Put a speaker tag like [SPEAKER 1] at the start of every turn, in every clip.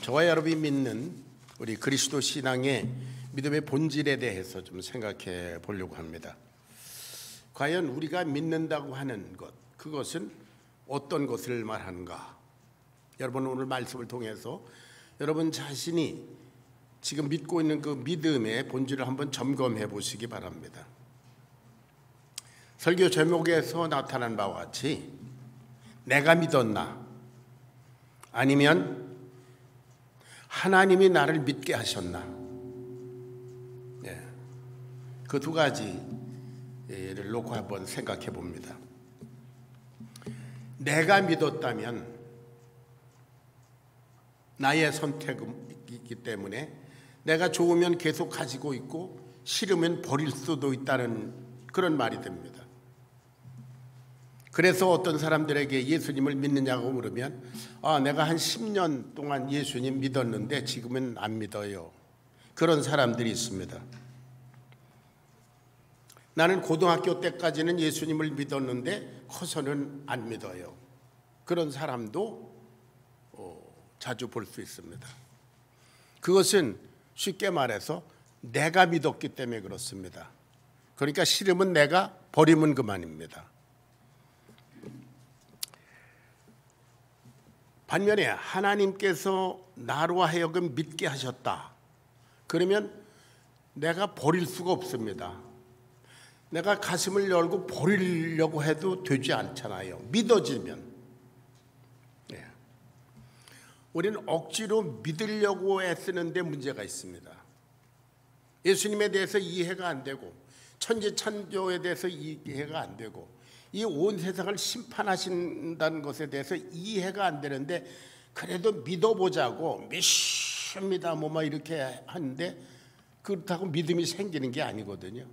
[SPEAKER 1] 저와 여러분이 믿는 우리 그리스도 신앙의 믿음의 본질에 대해서 좀 생각해 보려고 합니다. 과연 우리가 믿는다고 하는 것, 그것은 어떤 것을 말하는가? 여러분 오늘 말씀을 통해서 여러분 자신이 지금 믿고 있는 그 믿음의 본질을 한번 점검해 보시기 바랍니다. 설교 제목에서 나타난 바와 같이 내가 믿었나? 아니면 하나님이 나를 믿게 하셨나? 그 두 가지를 놓고 한번 생각해 봅니다. 내가 믿었다면 나의 선택이기 때문에 내가 좋으면 계속 가지고 있고 싫으면 버릴 수도 있다는 그런 말이 됩니다. 그래서 어떤 사람들에게 예수님을 믿느냐고 물으면 내가 한 10년 동안 예수님 믿었는데 지금은 안 믿어요. 그런 사람들이 있습니다. 나는 고등학교 때까지는 예수님을 믿었는데 커서는 안 믿어요. 그런 사람도 자주 볼 수 있습니다. 그것은 쉽게 말해서 내가 믿었기 때문에 그렇습니다. 그러니까 싫으면 내가 버리면 그만입니다. 반면에 하나님께서 나로 하여금 믿게 하셨다. 그러면 내가 버릴 수가 없습니다. 내가 가슴을 열고 버리려고 해도 되지 않잖아요. 믿어지면. 우리는 억지로 믿으려고 애쓰는데 문제가 있습니다. 예수님에 대해서 이해가 안 되고 천지창조에 대해서 이해가 안 되고 이 온 세상을 심판하신다는 것에 대해서 이해가 안 되는데 그래도 믿어보자고 믿습니다 뭐 이렇게 하는데 그렇다고 믿음이 생기는 게 아니거든요.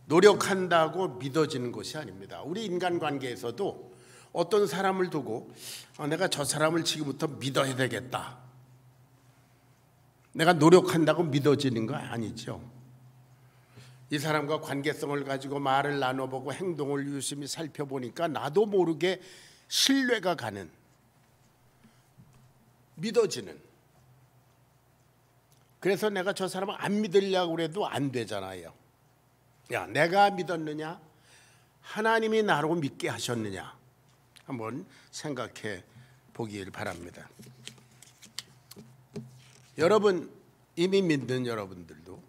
[SPEAKER 1] 노력한다고 믿어지는 것이 아닙니다. 우리 인간관계에서도 어떤 사람을 두고 내가 저 사람을 지금부터 믿어야 되겠다, 내가 노력한다고 믿어지는 거 아니죠. 이 사람과 관계성을 가지고 말을 나눠보고 행동을 유심히 살펴보니까 나도 모르게 신뢰가 가는, 믿어지는. 그래서 내가 저 사람을 안 믿으려고 해도 안 되잖아요. 내가 믿었느냐? 하나님이 나로 믿게 하셨느냐? 한번 생각해 보길 바랍니다. 여러분, 이미 믿는 여러분들도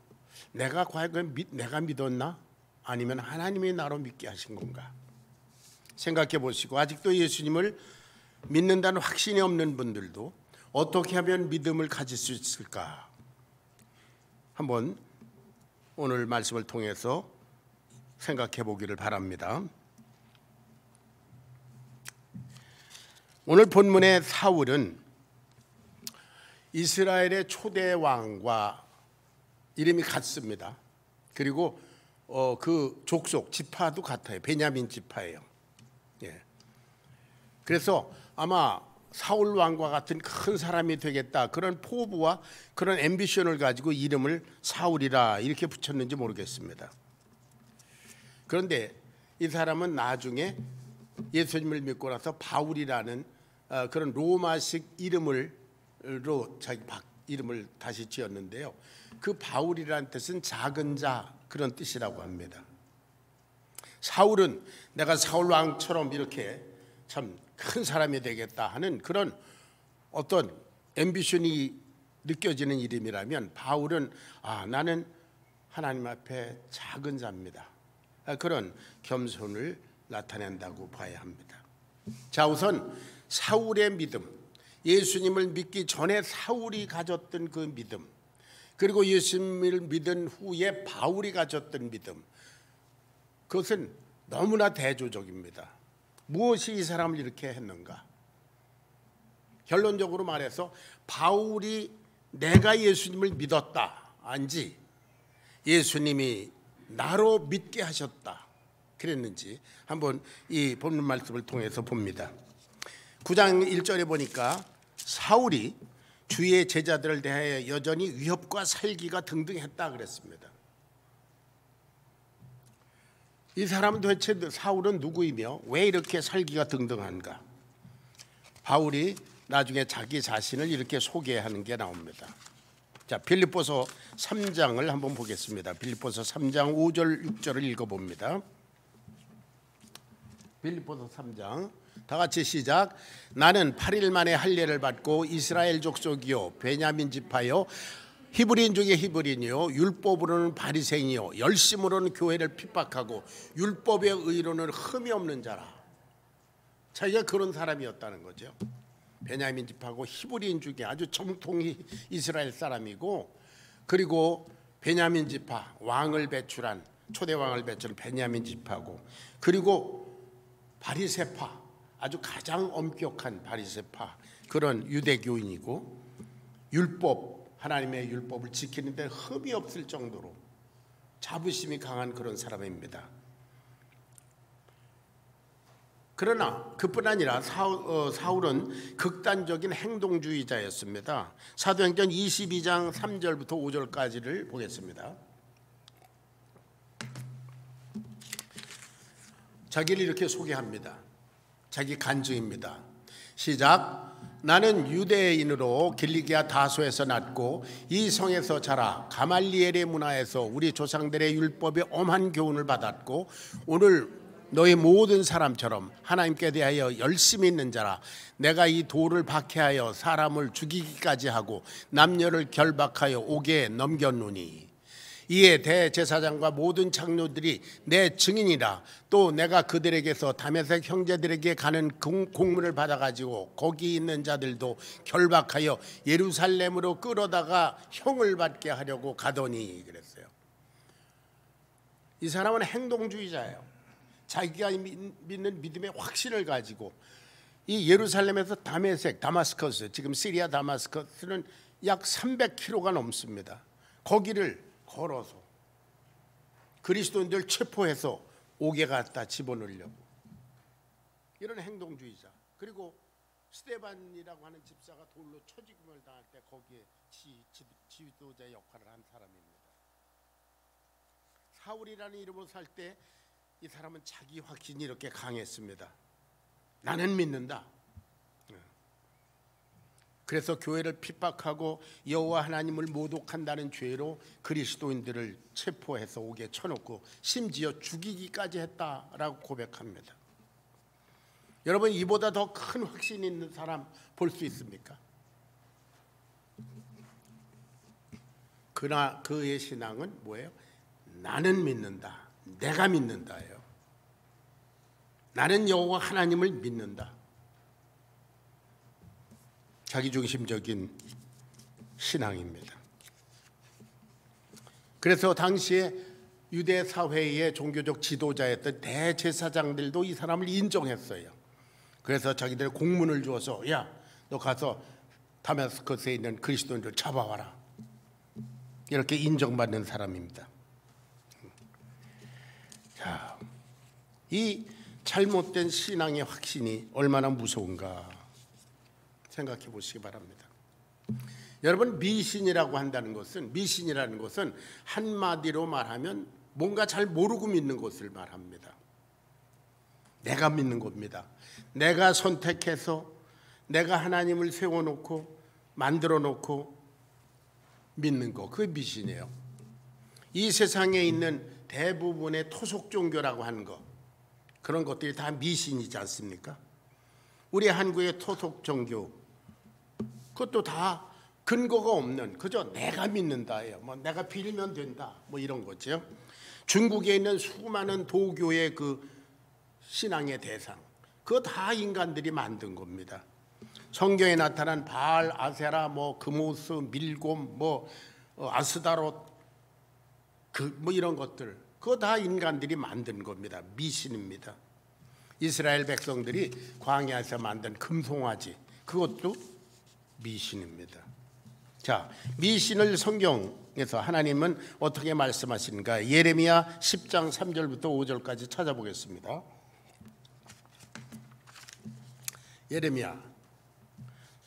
[SPEAKER 1] 내가 과연 내가 믿었나? 아니면 하나님이 나로 믿게 하신 건가? 생각해 보시고, 아직도 예수님을 믿는다는 확신이 없는 분들도 어떻게 하면 믿음을 가질 수 있을까? 한번 오늘 말씀을 통해서 생각해 보기를 바랍니다. 오늘 본문의 사울은 이스라엘의 초대 왕과 이름이 같습니다. 그리고 그 족속 지파도 같아요. 베냐민 지파예요. 그래서 아마 사울 왕과 같은 큰 사람이 되겠다, 그런 포부와 그런 앰비션을 가지고 이름을 사울이라 이렇게 붙였는지 모르겠습니다. 그런데 이 사람은 나중에 예수님을 믿고 나서 바울이라는 그런 로마식 이름으로 자기 이름을 다시 지었는데요. 그 바울이라는 뜻은 작은 자, 그런 뜻이라고 합니다. 사울은 내가 사울 왕처럼 이렇게 참 큰 사람이 되겠다 하는 그런 어떤 앰비션이 느껴지는 이름이라면, 바울은 나는 하나님 앞에 작은 자입니다, 그런 겸손을 나타낸다고 봐야 합니다. 자, 우선 사울의 믿음, 예수님을 믿기 전에 사울이 가졌던 그 믿음, 그리고 예수님을 믿은 후에 바울이 가졌던 믿음, 그것은 너무나 대조적입니다. 무엇이 이 사람을 이렇게 했는가? 결론적으로 말해서 바울이 내가 예수님을 믿었다 안지 예수님이 나로 믿게 하셨다 그랬는지 한번 이 본문 말씀을 통해서 봅니다. 9장 1절에 보니까 사울이 주의 제자들을 대하여 여전히 위협과 살기가 등등했다 그랬습니다. 이 사람은 도대체 사울은 누구이며 왜 이렇게 살기가 등등한가? 바울이 나중에 자기 자신을 이렇게 소개하는 게 나옵니다. 자, 빌립보서 3장을 한번 보겠습니다. 빌립보서 3장 5절 6절을 읽어봅니다. 빌립보서 3장 다 같이 시작. 나는 8일 만에 할례를 받고 이스라엘 족속이요 베냐민 지파요 히브리인 중에 히브리인이요 율법으로는 바리새인이요 열심으로는 교회를 핍박하고 율법의 의로는 흠이 없는 자라. 자기가 그런 사람이었다는 거죠. 베냐민 지파고 히브리인 중에 아주 정통 이스라엘 사람이고, 그리고 베냐민 지파 왕을 배출한 초대 왕을 배출한 베냐민 지파고, 그리고 바리새파 아주 가장 엄격한 바리새파 그런 유대교인이고, 율법 하나님의 율법을 지키는데 흠이 없을 정도로 자부심이 강한 그런 사람입니다. 그러나 그뿐 아니라 사울은 극단적인 행동주의자였습니다. 사도행전 22장 3절부터 5절까지를 보겠습니다. 자기를 이렇게 소개합니다. 자기 간증입니다. 시작. 나는 유대인으로 길리기아 다소에서 났고 이 성에서 자라 가말리엘의 문화에서 우리 조상들의 율법의 엄한 교훈을 받았고 오늘 너희 모든 사람처럼 하나님께 대하여 열심히 있는 자라. 내가 이 돌을 박해하여 사람을 죽이기까지 하고 남녀를 결박하여 옥에 넘겼노니 이에 대제사장과 모든 장로들이 내 증인이라. 또 내가 그들에게서 다메섹 형제들에게 가는 공문을 받아가지고 거기 있는 자들도 결박하여 예루살렘으로 끌어다가 형을 받게 하려고 가더니 그랬어요. 이 사람은 행동주의자예요. 자기가 믿는 믿음의 확신을 가지고 이 예루살렘에서 다마스커스, 지금 시리아 다마스커스는 약 300km가 넘습니다. 거기를 걸어서 그리스도인들 체포해서 옥에 갖다 집어넣으려고, 이런 행동주의자. 그리고 스데반이라고 하는 집사가 돌로 쳐죽음을 당할 때 거기에 지도자 역할을 한 사람입니다. 사울이라는 이름으로 살 때 이 사람은 자기 확신이 이렇게 강했습니다. 나는 믿는다. 그래서 교회를 핍박하고 여호와 하나님을 모독한다는 죄로 그리스도인들을 체포해서 옥에 쳐놓고 심지어 죽이기까지 했다라고 고백합니다. 여러분, 이보다 더 큰 확신 있는 사람 볼 수 있습니까? 그러나 그의 신앙은 뭐예요? 나는 믿는다. 내가 믿는다예요. 나는 여호와 하나님을 믿는다. 자기중심적인 신앙입니다. 그래서 당시에 유대 사회의 종교적 지도자였던 대제사장들도 이 사람을 인정했어요. 그래서 자기들 공문을 주어서 야, 너 가서 다메스커스에 있는 그리스도인들 잡아와라. 이렇게 인정받는 사람입니다. 자, 이 잘못된 신앙의 확신이 얼마나 무서운가 생각해 보시기 바랍니다. 여러분, 미신이라는 것은 한마디로 말하면 뭔가 잘 모르고 믿는 것을 말합니다. 내가 믿는 겁니다. 내가 선택해서 내가 하나님을 세워놓고 만들어놓고 믿는 거, 그게 미신이에요. 이 세상에 있는 대부분의 토속 종교라고 하는 거, 그런 것들이 다 미신이지 않습니까? 우리 한국의 토속 종교, 그것도 다 근거가 없는, 그저 내가 믿는다예요. 뭐 내가 빌면 된다, 뭐 이런 거죠. 중국에 있는 수많은 도교의 그 신앙의 대상, 그거 다 인간들이 만든 겁니다. 성경에 나타난 바알, 아세라, 뭐 그모스, 밀곰, 뭐 아스다롯, 뭐 이런 것들, 그거 다 인간들이 만든 겁니다. 미신입니다. 이스라엘 백성들이 광야에서 만든 금송아지, 그것도 미신입니다. 자, 미신을 성경에서 하나님은 어떻게 말씀하시는가? 예레미야 10장 3절부터 5절까지 찾아보겠습니다. 예레미야,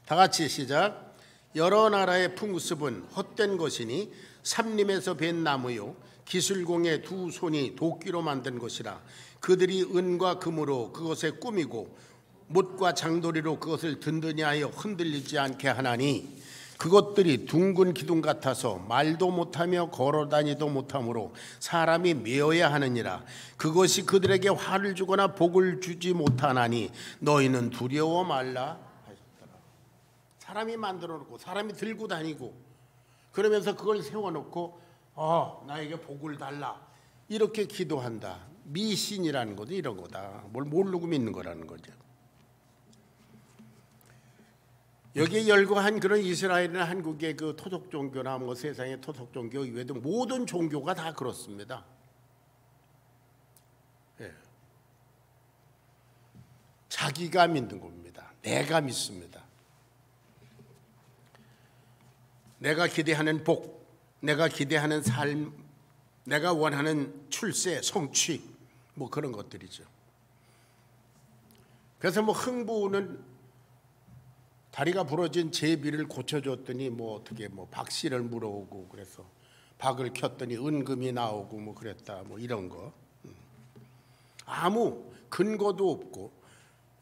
[SPEAKER 1] 다 같이 시작. 여러 나라의 풍습은 헛된 것이니 삼림에서 벤 나무요 기술공의 두 손이 도끼로 만든 것이라. 그들이 은과 금으로 그것에 꾸미고 못과 장도리로 그것을 든든히 하여 흔들리지 않게 하나니 그것들이 둥근 기둥 같아서 말도 못하며 걸어다니도 못하므로 사람이 메어야 하느니라. 그것이 그들에게 화를 주거나 복을 주지 못하나니 너희는 두려워 말라 하셨더라. 사람이 만들어 놓고 사람이 들고 다니고 그러면서 그걸 세워놓고 나에게 복을 달라 이렇게 기도한다. 미신이라는 것도 이런 거다. 뭘 모르고 믿는 거라는 거죠. 여기에 열거한 그런 이스라엘이나 한국의 그 토속 종교나 뭐 세상의 토속 종교 이외에도 모든 종교가 다 그렇습니다. 예. 자기가 믿는 겁니다. 내가 믿습니다. 내가 기대하는 복, 내가 기대하는 삶, 내가 원하는 출세, 성취 뭐 그런 것들이죠. 그래서 뭐 흥부는 다리가 부러진 제비를 고쳐줬더니 뭐 어떻게 뭐 박씨를 물어오고 그래서 박을 켰더니 은금이 나오고 뭐 그랬다 뭐 이런 거. 아무 근거도 없고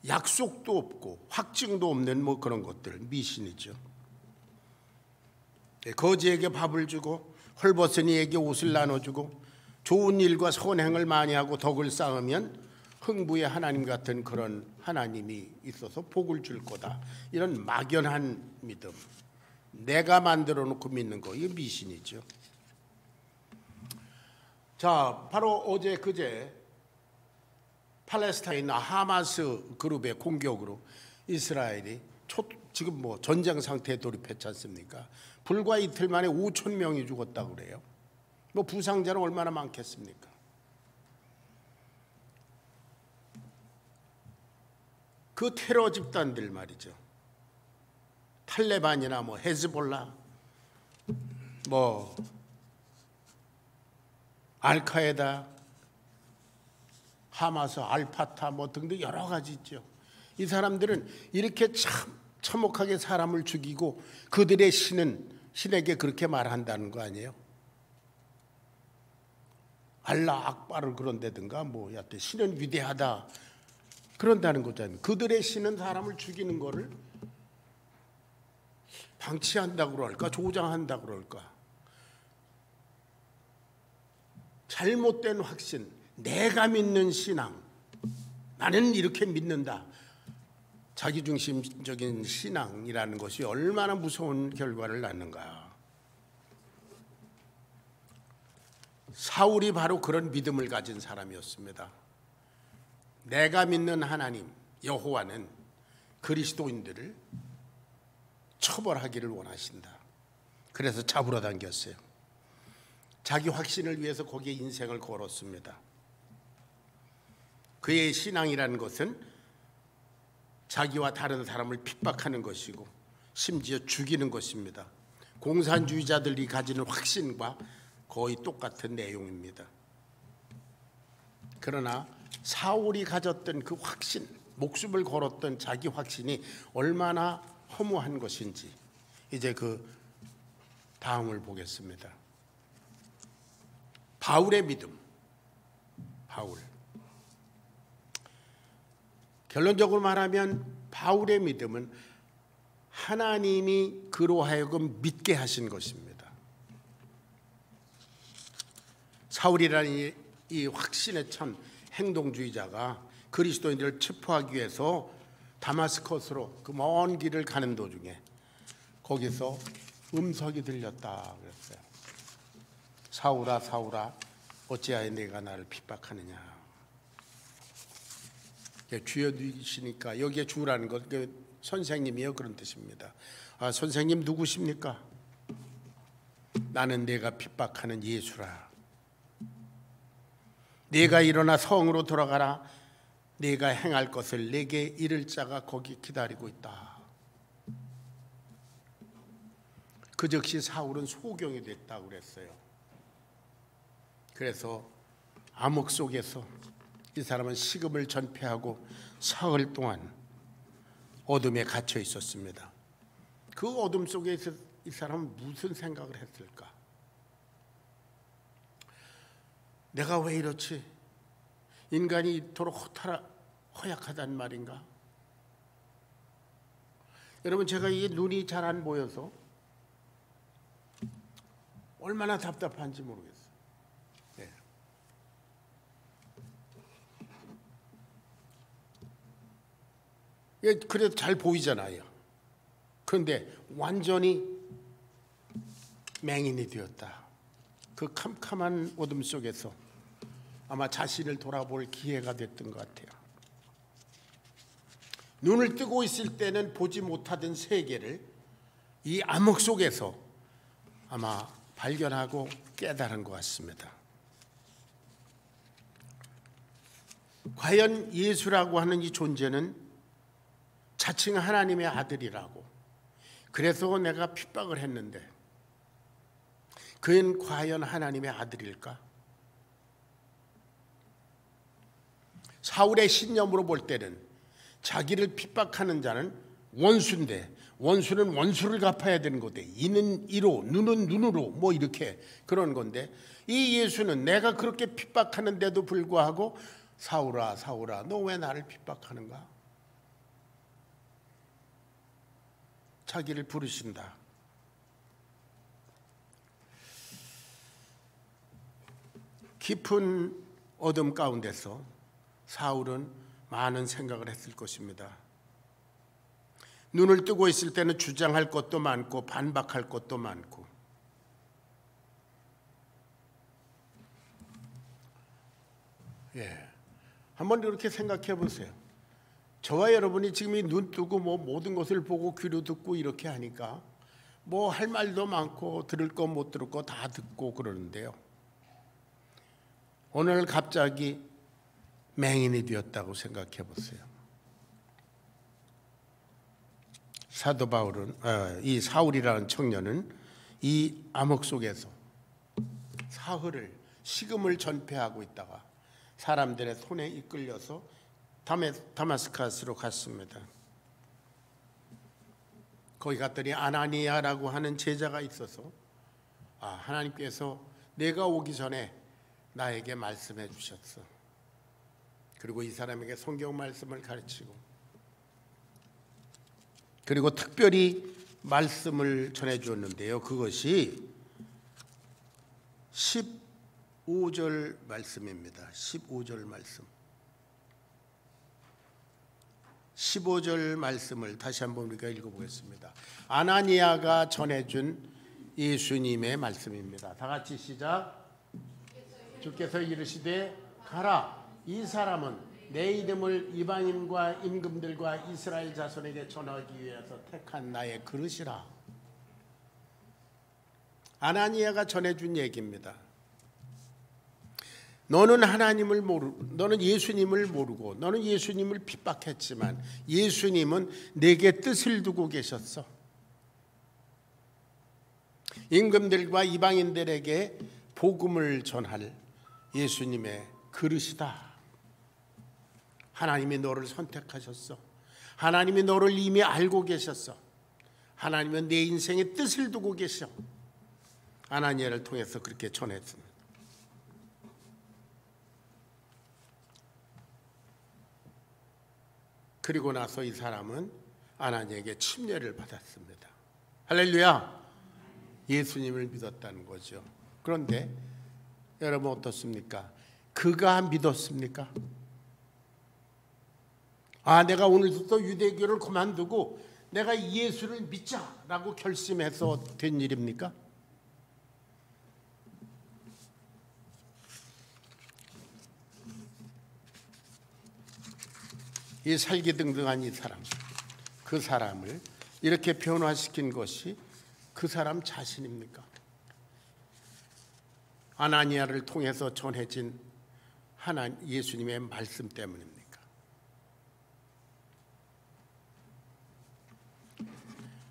[SPEAKER 1] 약속도 없고 확증도 없는 뭐 그런 것들 미신이죠. 거지에게 밥을 주고 헐벗은이에게 옷을 나눠주고 좋은 일과 선행을 많이 하고 덕을 쌓으면 흥부의 하나님 같은 그런 하나님이 있어서 복을 줄 거다. 이런 막연한 믿음, 내가 만들어 놓고 믿는 거, 이게 미신이죠. 자, 바로 어제 그제 팔레스타인 하마스 그룹의 공격으로 이스라엘이 지금 뭐 전쟁 상태에 돌입했지 않습니까? 불과 이틀 만에 5천 명이 죽었다고 그래요. 뭐 부상자는 얼마나 많겠습니까? 그 테러 집단들 말이죠. 탈레반이나 뭐 헤즈볼라, 뭐 알카에다, 하마스, 알파타 뭐 등등 여러 가지 있죠. 이 사람들은 이렇게 참 참혹하게 사람을 죽이고 그들의 신에게 그렇게 말한다는 거 아니에요? 알라 악바를 그런다든가 뭐 여하튼 신은 위대하다 그런다는 거잖아요. 그들의 신은 사람을 죽이는 거를 방치한다고 그럴까 조장한다고 그럴까. 잘못된 확신, 내가 믿는 신앙, 나는 이렇게 믿는다. 자기중심적인 신앙이라는 것이 얼마나 무서운 결과를 낳는가. 사울이 바로 그런 믿음을 가진 사람이었습니다. 내가 믿는 하나님 여호와는 그리스도인들을 처벌하기를 원하신다. 그래서 잡으러 당겼어요. 자기 확신을 위해서 거기에 인생을 걸었습니다. 그의 신앙이라는 것은 자기와 다른 사람을 핍박하는 것이고 심지어 죽이는 것입니다. 공산주의자들이 가지는 확신과 거의 똑같은 내용입니다. 그러나 사울이 가졌던 그 확신, 목숨을 걸었던 자기 확신이 얼마나 허무한 것인지 이제 그 다음을 보겠습니다. 바울의 믿음. 바울. 결론적으로 말하면 바울의 믿음은 하나님이 그로 하여금 믿게 하신 것입니다. 사울이라는 이 확신에 찬 행동주의자가 그리스도인들을 체포하기 위해서 다마스커스로 그 먼 길을 가는 도중에 거기서 음성이 들렸다 그랬어요. 사울아 사울아 어찌하여 내가 나를 핍박하느냐. 주여 누구시니까 여기에 주라는 것 선생님이요 그런 뜻입니다. 아, 선생님 누구십니까? 나는 내가 핍박하는 예수라. 네가 일어나 성으로 돌아가라. 네가 행할 것을 내게 이를 자가 거기 기다리고 있다. 그 즉시 사울은 소경이 됐다고 그랬어요. 그래서 암흑 속에서 이 사람은 식음을 전폐하고 사흘 동안 어둠에 갇혀 있었습니다. 그 어둠 속에 이 사람은 무슨 생각을 했을까? 내가 왜 이렇지? 인간이 이토록 허약하단 말인가? 여러분, 제가 이게 눈이 잘 안 보여서 얼마나 답답한지 모르겠어요. 네. 예, 그래도 잘 보이잖아요. 그런데 완전히 맹인이 되었다. 그 캄캄한 어둠 속에서 아마 자신을 돌아볼 기회가 됐던 것 같아요. 눈을 뜨고 있을 때는 보지 못하던 세계를 이 암흑 속에서 아마 발견하고 깨달은 것 같습니다. 과연 예수라고 하는 이 존재는 자칭 하나님의 아들이라고, 그래서 내가 핍박을 했는데 그는 과연 하나님의 아들일까? 사울의 신념으로 볼 때는 자기를 핍박하는 자는 원수인데, 원수는 원수를 갚아야 되는 건데, 이는 이로 눈은 눈으로 뭐 이렇게 그런 건데, 이 예수는 내가 그렇게 핍박하는데도 불구하고 사울아 사울아 너 왜 나를 핍박하는가? 자기를 부르신다. 깊은 어둠 가운데서 사울은 많은 생각을 했을 것입니다. 눈을 뜨고 있을 때는 주장할 것도 많고 반박할 것도 많고, 한번 이렇게 생각해 보세요. 저와 여러분이 지금 이 눈 뜨고 뭐 모든 것을 보고 귀로 듣고 이렇게 하니까 뭐 할 말도 많고 들을 거 못 들을 거 다 듣고 그러는데요. 오늘 갑자기 맹인이 되었다고 생각해 보세요. 사도 바울은 이 사울이라는 청년은 이 암흑 속에서 사흘을 식음을 전폐하고 있다가 사람들의 손에 이끌려서 다마스커스로 갔습니다. 거기 갔더니 아나니아라고 하는 제자가 있어서 하나님께서 내가 오기 전에 나에게 말씀해 주셨어. 그리고 이 사람에게 성경 말씀을 가르치고, 그리고 특별히 말씀을 전해 주었는데요. 그것이 15절 말씀입니다. 15절 말씀. 15절 말씀을 다시 한번 우리가 읽어보겠습니다. 아나니아가 전해준 예수님의 말씀입니다. 다 같이 시작. 주께서 이르시되 가라, 이 사람은 내 이름을 이방인과 임금들과 이스라엘 자손에게 전하기 위해서 택한 나의 그릇이라. 아나니아가 전해준 얘기입니다. 너는 너는 예수님을 모르고 너는 예수님을 핍박했지만 예수님은 내게 뜻을 두고 계셨어. 임금들과 이방인들에게 복음을 전할 예수님의 그릇이다. 하나님이 너를 선택하셨어. 하나님이 너를 이미 알고 계셨어. 하나님은 내 인생에 뜻을 두고 계셔. 아나니아를 통해서 그렇게 전했습니다. 그리고 나서 이 사람은 아나니아에게 침례를 받았습니다. 할렐루야. 예수님을 믿었다는 거죠. 그런데 여러분 어떻습니까? 그가 믿었습니까? 내가 오늘부터 유대교를 그만두고 내가 예수를 믿자라고 결심해서 된 일입니까? 이 살기등등한 이 사람, 그 사람을 이렇게 변화시킨 것이 그 사람 자신입니까? 아나니아를 통해서 전해진 예수님의 말씀 때문입니까?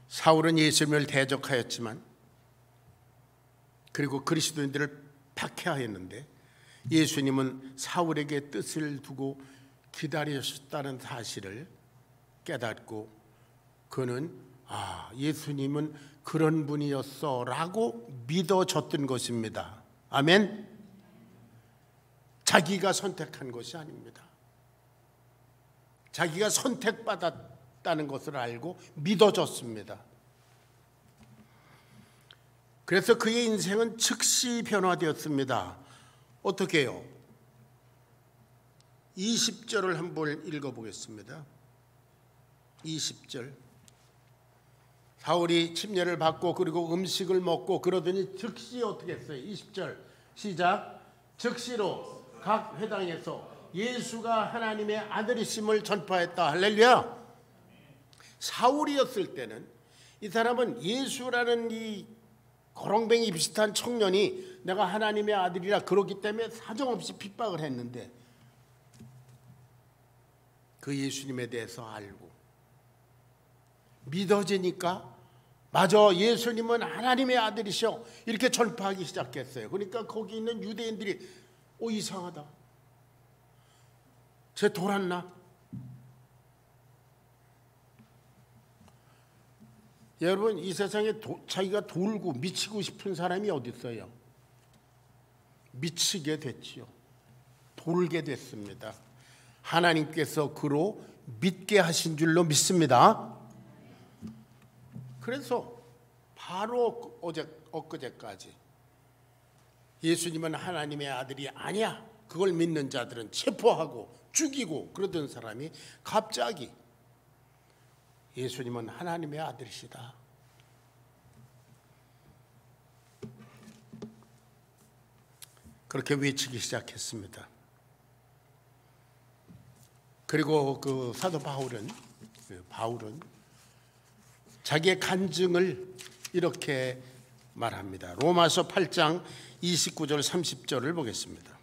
[SPEAKER 1] 사울은 예수님을 대적하였지만, 그리고 그리스도인들을 박해하였는데, 예수님은 사울에게 뜻을 두고 기다리셨다는 사실을 깨닫고 그는 예수님은 그런 분이었어 라고 믿어졌던 것입니다. 아멘. 자기가 선택한 것이 아닙니다. 자기가 선택받아 하셨다는 것을 알고 믿어졌습니다. 그래서 그의 인생은 즉시 변화되었습니다. 어떻게 해요? 20절을 한번 읽어보겠습니다. 20절. 사울이 침례를 받고 그리고 음식을 먹고 그러더니 즉시 어떻게 했어요? 20절 시작. 즉시로 각 회당에서 예수가 하나님의 아들이심을 전파했다. 할렐루야. 사울이었을 때는 이 사람은 예수라는 이 거렁뱅이 비슷한 청년이 내가 하나님의 아들이라 그러기 때문에 사정없이 핍박을 했는데 그 예수님에 대해서 알고 믿어지니까 맞아, 예수님은 하나님의 아들이셔, 이렇게 전파하기 시작했어요. 그러니까 거기 있는 유대인들이 이상하다, 쟤 돌았나? 여러분, 이 세상에 자기가 돌고 미치고 싶은 사람이 어디 있어요? 미치게 됐지요. 돌게 됐습니다. 하나님께서 그로 믿게 하신 줄로 믿습니다. 그래서 바로 엊그제까지 예수님은 하나님의 아들이 아니야, 그걸 믿는 자들은 체포하고 죽이고 그러던 사람이 갑자기 예수님은 하나님의 아들이시다, 그렇게 외치기 시작했습니다. 그리고 그 사도 바울은 자기의 간증을 이렇게 말합니다. 로마서 8장 29절 30절을 보겠습니다.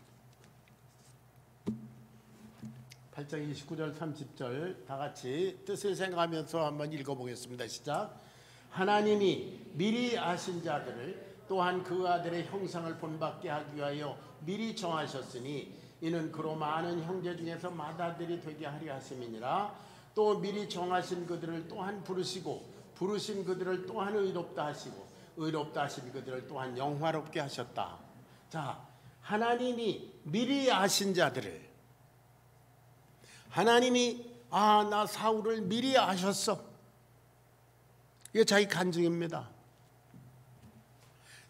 [SPEAKER 1] 8장 29절 30절 다 같이 뜻을 생각하면서 한번 읽어보겠습니다. 시작. 하나님이 미리 아신 자들을 또한 그 아들의 형상을 본받게 하기 위하여 미리 정하셨으니 이는 그로 많은 형제 중에서 맏아들이 되게 하려 하심이니라. 또 미리 정하신 그들을 또한 부르시고 부르신 그들을 또한 의롭다 하시고 의롭다 하신 그들을 또한 영화롭게 하셨다. 자, 하나님이 미리 아신 자들을, 하나님이 나 사울을 미리 아셨어, 이게 자기 간증입니다.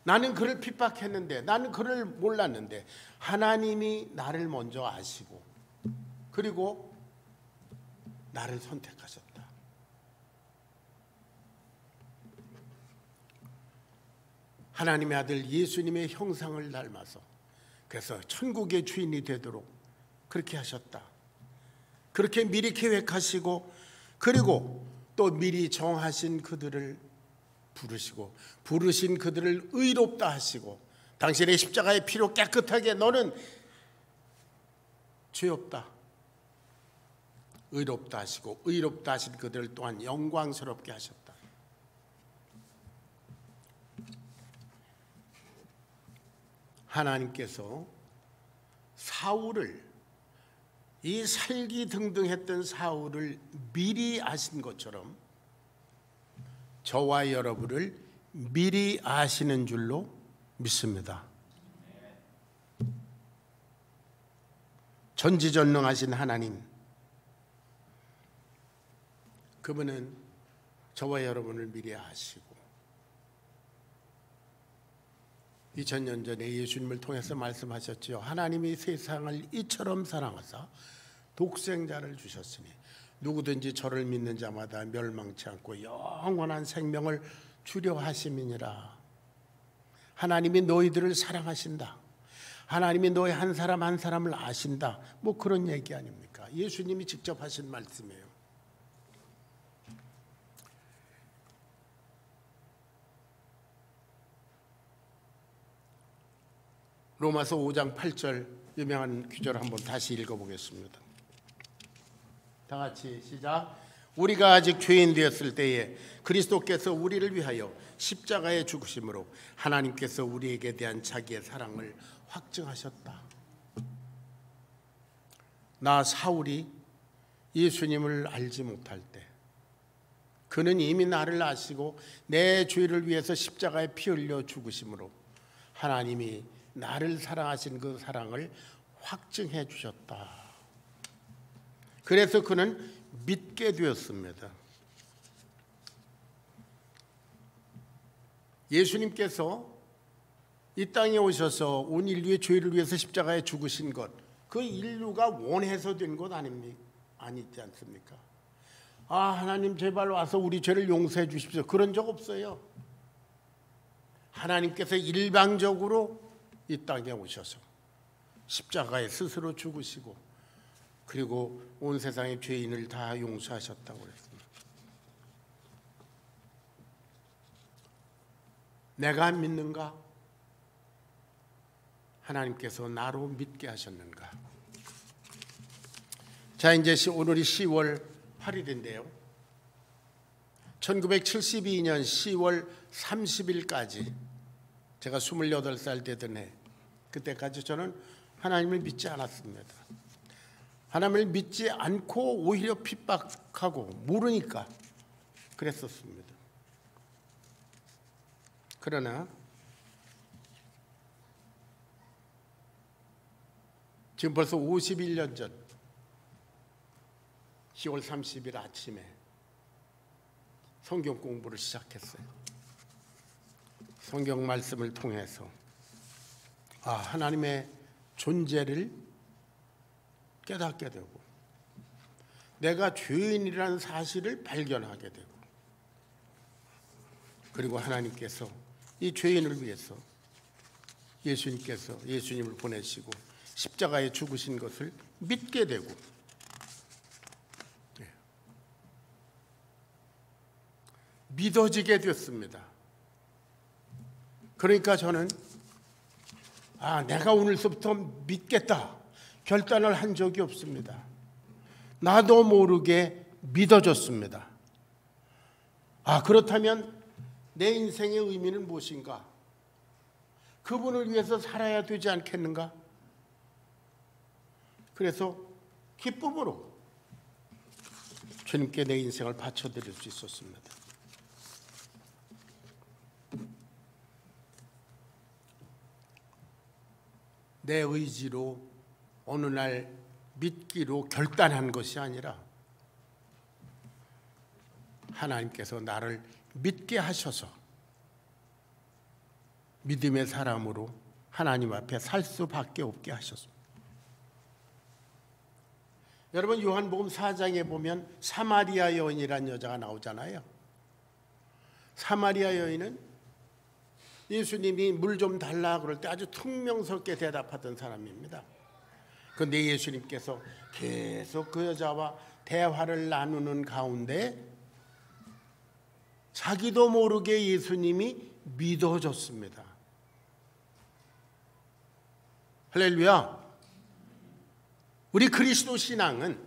[SPEAKER 1] 나는 그를 핍박했는데, 나는 그를 몰랐는데 하나님이 나를 먼저 아시고 그리고 나를 선택하셨다. 하나님의 아들 예수님의 형상을 닮아서 그래서 천국의 주인이 되도록 그렇게 하셨다. 그렇게 미리 계획하시고 그리고 또 미리 정하신 그들을 부르시고 부르신 그들을 의롭다 하시고 당신의 십자가의 피로 깨끗하게 너는 죄 없다, 의롭다 하시고 의롭다 하신 그들을 또한 영광스럽게 하셨다. 하나님께서 사울을, 이 살기등등했던 사울을 미리 아신 것처럼 저와 여러분을 미리 아시는 줄로 믿습니다. 전지전능하신 하나님, 그분은 저와 여러분을 미리 아시고 2000년 전에 예수님을 통해서 말씀하셨지요. 하나님이 세상을 이처럼 사랑하사 독생자를 주셨으니 누구든지 저를 믿는 자마다 멸망치 않고 영원한 생명을 주려 하심이니라. 하나님이 너희들을 사랑하신다, 하나님이 너희 한 사람 한 사람을 아신다, 뭐 그런 얘기 아닙니까? 예수님이 직접 하신 말씀이에요. 로마서 5장 8절 유명한 구절을 한번 다시 읽어보겠습니다. 다 같이 시작. 우리가 아직 죄인 되었을 때에 그리스도께서 우리를 위하여 십자가에 죽으심으로 하나님께서 우리에게 대한 자기의 사랑을 확증하셨다. 나 사울이 예수님을 알지 못할 때 그는 이미 나를 아시고 내 죄를 위해서 십자가에 피 흘려 죽으심으로 하나님이 나를 사랑하신 그 사랑을 확증해 주셨다. 그래서 그는 믿게 되었습니다. 예수님께서 이 땅에 오셔서 온 인류의 죄를 위해서 십자가에 죽으신 것, 그 인류가 원해서 된 것 아니지 않습니까? 하나님 제발 와서 우리 죄를 용서해 주십시오. 그런 적 없어요. 하나님께서 일방적으로 이 땅에 오셔서 십자가에 스스로 죽으시고 그리고 온 세상의 죄인을 다 용서하셨다고 그랬습니다. 내가 믿는가? 하나님께서 나로 믿게 하셨는가? 자, 이제 오늘이 10월 8일인데요. 1972년 10월 30일까지 제가 28살 되던 해, 그때까지 저는 하나님을 믿지 않았습니다. 하나님을 믿지 않고 오히려 핍박하고 모르니까 그랬었습니다. 그러나 지금 벌써 51년 전 10월 30일 아침에 성경 공부를 시작했어요. 성경 말씀을 통해서 하나님의 존재를 깨닫게 되고 내가 죄인이라는 사실을 발견하게 되고 그리고 하나님께서 이 죄인을 위해서 예수님을 보내시고 십자가에 죽으신 것을 믿게 되고 믿어지게 됐습니다. 그러니까 저는 내가 오늘서부터 믿겠다 결단을 한 적이 없습니다. 나도 모르게 믿어졌습니다. 그렇다면 내 인생의 의미는 무엇인가? 그분을 위해서 살아야 되지 않겠는가? 그래서 기쁨으로 주님께 내 인생을 바쳐드릴 수 있었습니다. 내 의지로 어느 날 믿기로 결단한 것이 아니라 하나님께서 나를 믿게 하셔서 믿음의 사람으로 하나님 앞에 살 수밖에 없게 하셨습니다. 여러분, 요한복음 4장에 보면 사마리아 여인이라는 여자가 나오잖아요. 사마리아 여인은 예수님이 물 좀 달라 그럴 때 아주 퉁명스럽게 대답하던 사람입니다. 그런데 예수님께서 계속 그 여자와 대화를 나누는 가운데 자기도 모르게 예수님이 믿어졌습니다. 할렐루야. 우리 그리스도 신앙은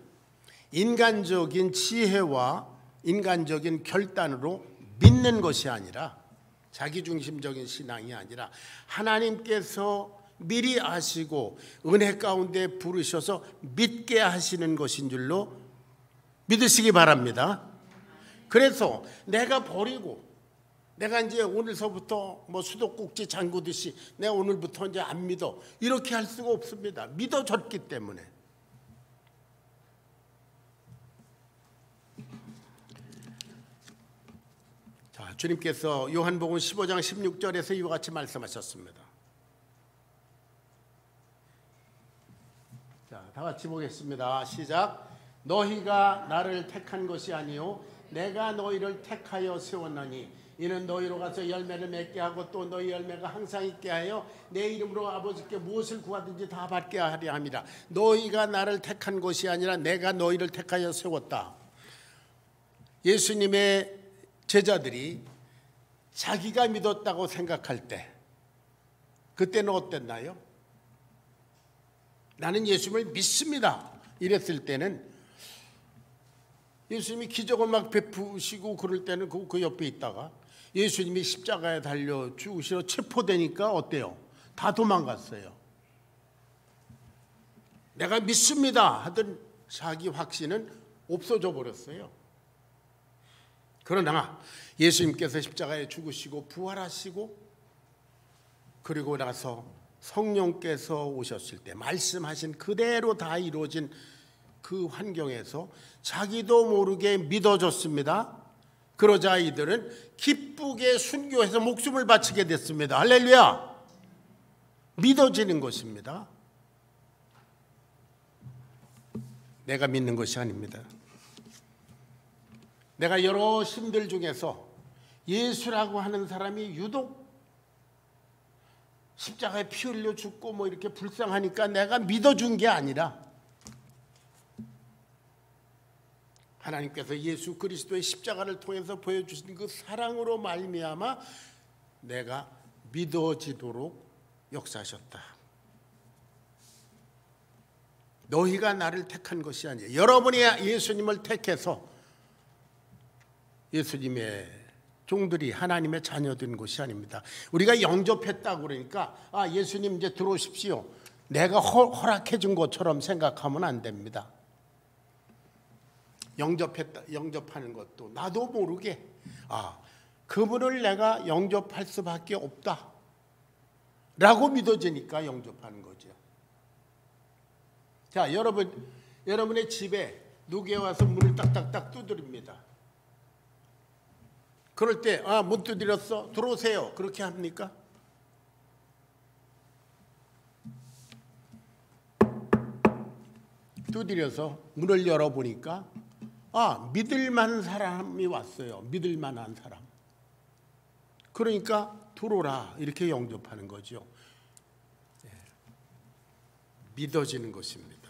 [SPEAKER 1] 인간적인 지혜와 인간적인 결단으로 믿는 것이 아니라 자기중심적인 신앙이 아니라 하나님께서 미리 아시고 은혜 가운데 부르셔서 믿게 하시는 것인 줄로 믿으시기 바랍니다. 그래서 내가 버리고 내가 이제 오늘서부터 수도꼭지 잠그듯이 내가 오늘부터 이제 안 믿어 이렇게 할 수가 없습니다. 믿어졌기 때문에. 자, 주님께서 요한복음 15장 16절에서 이와 같이 말씀하셨습니다. 자, 다 같이 보겠습니다. 시작. 너희가 나를 택한 것이 아니요 내가 너희를 택하여 세웠나니 이는 너희로 가서 열매를 맺게 하고 또 너희 열매가 항상 있게 하여 내 이름으로 아버지께 무엇을 구하든지 다 받게 하려 함이라. 너희가 나를 택한 것이 아니라 내가 너희를 택하여 세웠다. 예수님의 제자들이 자기가 믿었다고 생각할 때 그때는 어땠나요? 나는 예수님을 믿습니다 이랬을 때는 예수님이 기적을 막 베푸시고 그럴 때는 그 옆에 있다가 예수님이 십자가에 달려 죽으시러 체포되니까 어때요? 다 도망갔어요. 내가 믿습니다 하던 자기 확신은 없어져 버렸어요. 그러나 예수님께서 십자가에 죽으시고 부활하시고 그리고 나서 성령께서 오셨을 때 말씀하신 그대로 다 이루어진 그 환경에서 자기도 모르게 믿어졌습니다. 그러자 이들은 기쁘게 순교해서 목숨을 바치게 됐습니다. 할렐루야. 믿어지는 것입니다. 내가 믿는 것이 아닙니다. 내가 여러 신들 중에서 예수라고 하는 사람이 유독 십자가에 피 흘려 죽고 뭐 이렇게 불쌍하니까 내가 믿어준 게 아니라 하나님께서 예수 그리스도의 십자가를 통해서 보여주신 그 사랑으로 말미암아 내가 믿어지도록 역사하셨다. 너희가 나를 택한 것이 아니에요. 여러분이 예수님을 택해서 예수님의 종들이 하나님의 자녀된 것이 아닙니다. 우리가 영접했다고 그러니까 예수님 이제 들어오십시오. 내가 허락해 준 것처럼 생각하면 안 됩니다. 영접하는 것도 나도 모르게 그분을 내가 영접할 수밖에 없다 라고 믿어지니까 영접하는 거죠. 자, 여러분의 집에 누가 와서 문을 딱딱딱 두드립니다. 그럴 때 문 두드렸어? 들어오세요. 그렇게 합니까? 두드려서 문을 열어보니까 믿을 만한 사람이 왔어요. 믿을 만한 사람. 그러니까 들어오라 이렇게 영접하는 거죠. 믿어지는 것입니다.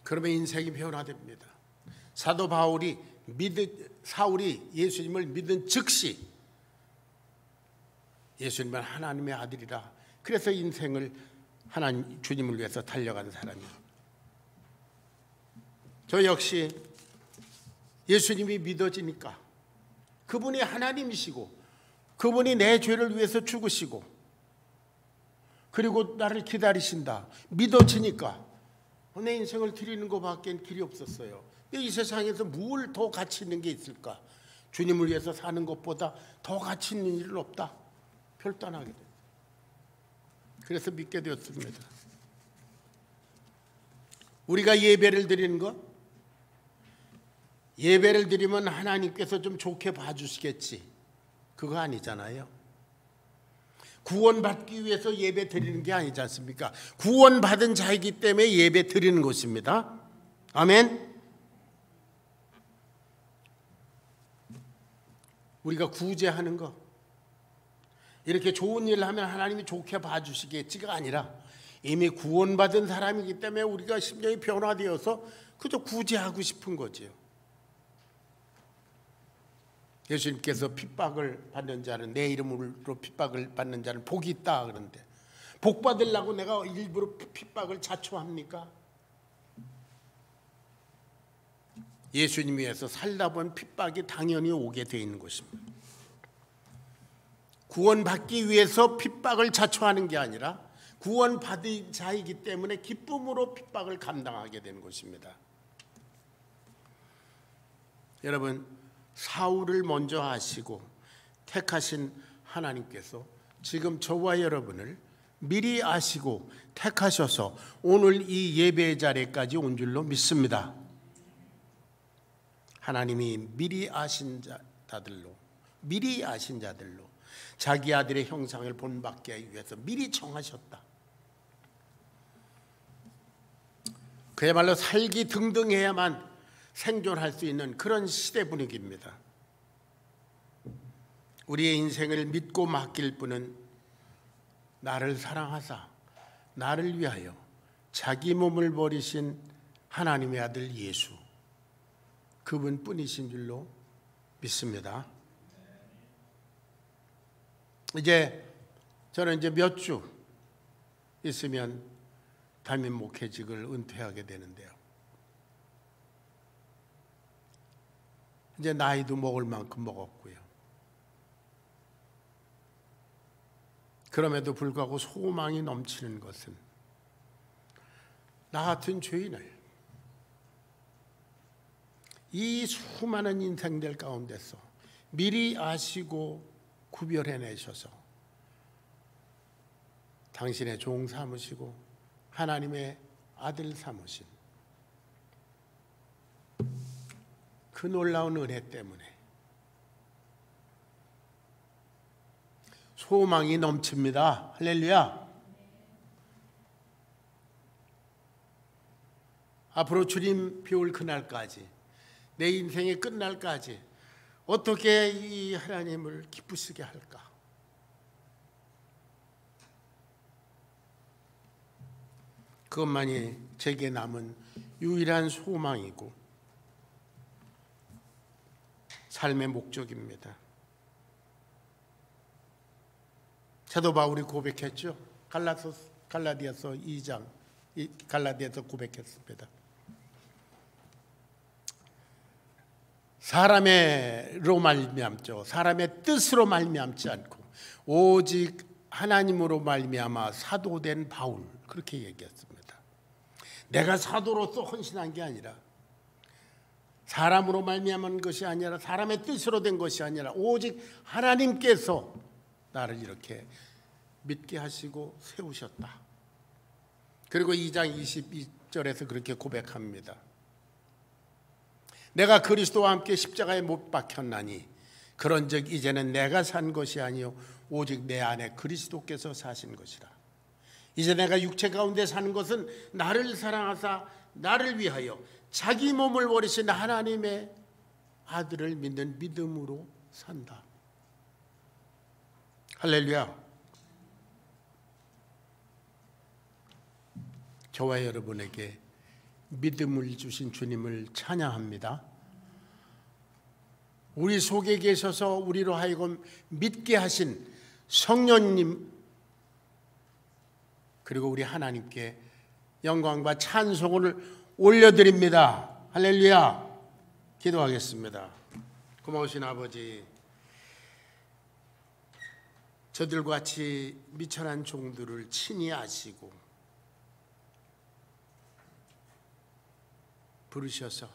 [SPEAKER 1] 그러면 인생이 변화됩니다. 사도 사울이 예수님을 믿은 즉시 예수님은 하나님의 아들이라 그래서 인생을 하나님 주님을 위해서 달려간 사람이에요. 저 역시 예수님이 믿어지니까 그분이 하나님이시고 그분이 내 죄를 위해서 죽으시고 그리고 나를 기다리신다 믿어지니까 내 인생을 드리는 것밖에 길이 없었어요. 이 세상에서 뭘 더 가치 있는 게 있을까? 주님을 위해서 사는 것보다 더 가치 있는 일은 없다. 결단하게 됐어요. 그래서 믿게 되었습니다. 우리가 예배를 드리는 것, 예배를 드리면 하나님께서 좀 좋게 봐주시겠지. 그거 아니잖아요. 구원받기 위해서 예배 드리는 게 아니지 않습니까? 구원받은 자이기 때문에 예배 드리는 것입니다. 아멘. 우리가 구제하는 거, 이렇게 좋은 일을 하면 하나님이 좋게 봐주시겠지가 아니라 이미 구원받은 사람이기 때문에 우리가 심령이 변화되어서 그저 구제하고 싶은 거지요. 예수님께서 핍박을 받는 자는 내 이름으로 핍박을 받는 자는 복이 있다 그런데 복 받으려고 내가 일부러 핍박을 자초합니까? 예수님 위해서 살다 보면 핍박이 당연히 오게 돼 있는 것입니다. 구원받기 위해서 핍박을 자초하는 게 아니라 구원받은 자이기 때문에 기쁨으로 핍박을 감당하게 되는 것입니다. 여러분, 사울을 먼저 아시고 택하신 하나님께서 지금 저와 여러분을 미리 아시고 택하셔서 오늘 이 예배 자리까지 온 줄로 믿습니다. 하나님이 미리 아신 자들로 자기 아들의 형상을 본받게 위해서 미리 정하셨다. 그야말로 살기 등등해야만 생존할 수 있는 그런 시대 분위기입니다. 우리의 인생을 믿고 맡길 분은 나를 사랑하사 나를 위하여 자기 몸을 버리신 하나님의 아들 예수, 그분뿐이신 줄로 믿습니다. 저는 몇 주 있으면 담임 목회직을 은퇴하게 되는데요. 이제 나이도 먹을 만큼 먹었고요. 그럼에도 불구하고 소망이 넘치는 것은 나 같은 죄인을 이 수많은 인생들 가운데서 미리 아시고 구별해내셔서 당신의 종 삼으시고 하나님의 아들 삼으신 그 놀라운 은혜 때문에 소망이 넘칩니다. 할렐루야. 앞으로 주님 비 올 그날까지, 내 인생의 끝날까지 어떻게 이 하나님을 기쁘시게 할까? 그것만이 제게 남은 유일한 소망이고 삶의 목적입니다. 사도 바울이 고백했죠. 갈라디아서 2장, 갈라디아서 고백했습니다. 사람의로 말미암죠. 사람의 뜻으로 말미암지 않고 오직 하나님으로 말미암아 사도된 바울, 그렇게 얘기했습니다. 내가 사도로서 헌신한 게 아니라, 사람으로 말미암은 것이 아니라, 사람의 뜻으로 된 것이 아니라 오직 하나님께서 나를 이렇게 믿게 하시고 세우셨다. 그리고 2장 22절에서 그렇게 고백합니다. 내가 그리스도와 함께 십자가에 못 박혔나니 그런즉 이제는 내가 산 것이 아니요 오직 내 안에 그리스도께서 사신 것이라. 이제 내가 육체 가운데 사는 것은 나를 사랑하사 나를 위하여 자기 몸을 버리신 하나님의 아들을 믿는 믿음으로 산다. 할렐루야. 저와 여러분에게 믿음을 주신 주님을 찬양합니다. 우리 속에 계셔서 우리로 하여금 믿게 하신 성령님, 그리고 우리 하나님께 영광과 찬송을 올려드립니다. 할렐루야. 기도하겠습니다. 고마우신 아버지, 저들과 같이 미천한 종들을 친히 아시고 부르셔서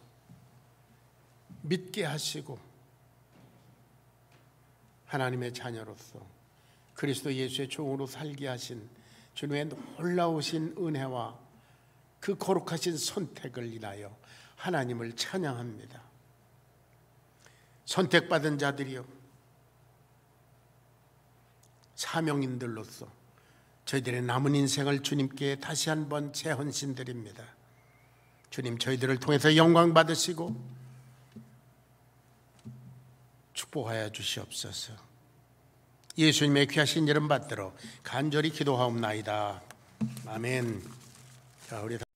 [SPEAKER 1] 믿게 하시고 하나님의 자녀로서 그리스도 예수의 종으로 살게 하신 주님의 놀라우신 은혜와 그 거룩하신 선택을 인하여 하나님을 찬양합니다. 선택받은 자들이요, 사명인들로서 저희들의 남은 인생을 주님께 다시 한번 재헌신드립니다. 주님, 저희들을 통해서 영광 받으시고 축복하여 주시옵소서. 예수님의 귀하신 이름 받들어 간절히 기도하옵나이다. 아멘. 자, 우리